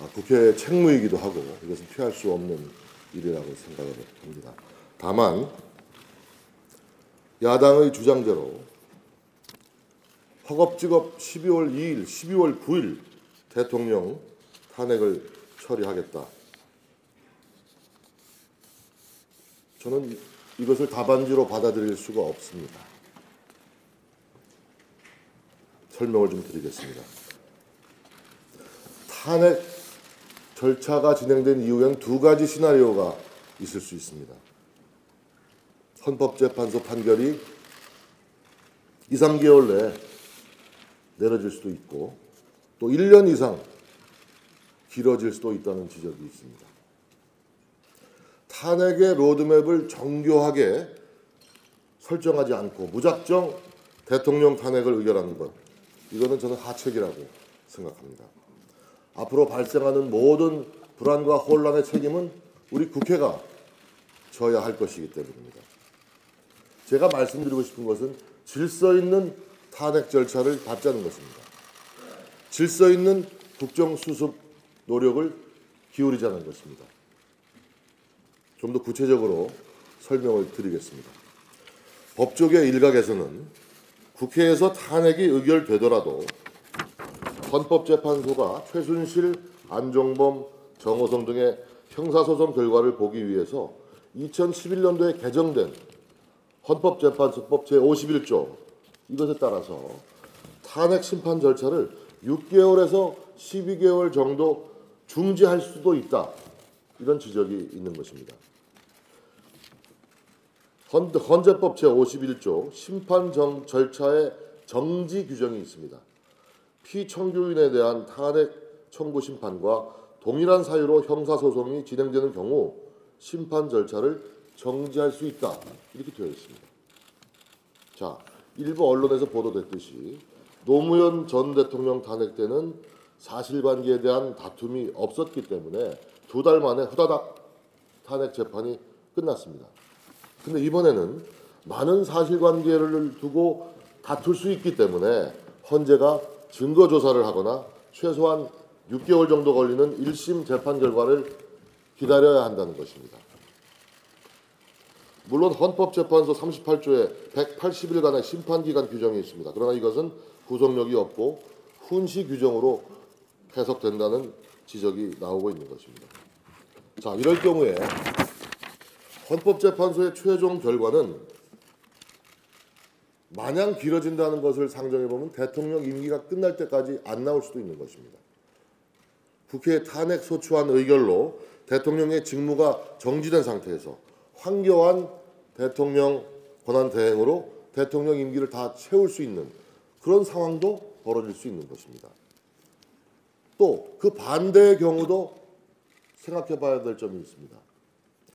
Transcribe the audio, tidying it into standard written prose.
국회의 책무이기도 하고 이것은 피할 수 없는 일이라고 생각을 합니다. 다만 야당의 주장대로 허겁지겁 12월 2일, 12월 9일 대통령 탄핵을 처리하겠다. 저는 이것을 답안지로 받아들일 수가 없습니다. 설명을 좀 드리겠습니다. 탄핵 절차가 진행된 이후엔 두 가지 시나리오가 있을 수 있습니다. 헌법재판소 판결이 2, 3개월 내에 내려질 수도 있고 또 1년 이상 길어질 수도 있다는 지적이 있습니다. 탄핵의 로드맵을 정교하게 설정하지 않고 무작정 대통령 탄핵을 의결하는 것, 이거는 저는 하책이라고 생각합니다. 앞으로 발생하는 모든 불안과 혼란의 책임은 우리 국회가 져야 할 것이기 때문입니다. 제가 말씀드리고 싶은 것은 질서 있는 탄핵 절차를 밟자는 것입니다. 질서 있는 국정수습 노력을 기울이자는 것입니다. 좀 더 구체적으로 설명을 드리겠습니다. 법조계 일각에서는 국회에서 탄핵이 의결되더라도 헌법재판소가 최순실, 안종범, 정호성 등의 형사소송 결과를 보기 위해서 2011년도에 개정된 헌법재판소법 제51조 이것에 따라서 탄핵 심판 절차를 6개월에서 12개월 정도 중지할 수도 있다. 이런 지적이 있는 것입니다. 헌재법 제51조 심판 절차의 정지 규정이 있습니다. 피청구인에 대한 탄핵 청구 심판과 동일한 사유로 형사소송이 진행되는 경우 심판 절차를 정지할 수 있다. 이렇게 되어 있습니다. 자, 일부 언론에서 보도됐듯이 노무현 전 대통령 탄핵 때는 사실관계에 대한 다툼이 없었기 때문에 2달 만에 후다닥 탄핵 재판이 끝났습니다. 근데 이번에는 많은 사실관계를 두고 다툴 수 있기 때문에 헌재가 증거 조사를 하거나 최소한 6개월 정도 걸리는 1심 재판 결과를 기다려야 한다는 것입니다. 물론 헌법재판소 38조에 180일간의 심판기간 규정이 있습니다. 그러나 이것은 구속력이 없고 훈시 규정으로 해석된다는 지적이 나오고 있는 것입니다. 자, 이럴 경우에 헌법재판소의 최종 결과는 마냥 길어진다는 것을 상정해보면 대통령 임기가 끝날 때까지 안 나올 수도 있는 것입니다. 국회의 탄핵 소추안 의결로 대통령의 직무가 정지된 상태에서 황교안 대통령 권한 대행으로 대통령 임기를 다 채울 수 있는 그런 상황도 벌어질 수 있는 것입니다. 또 그 반대의 경우도 생각해 봐야 될 점이 있습니다.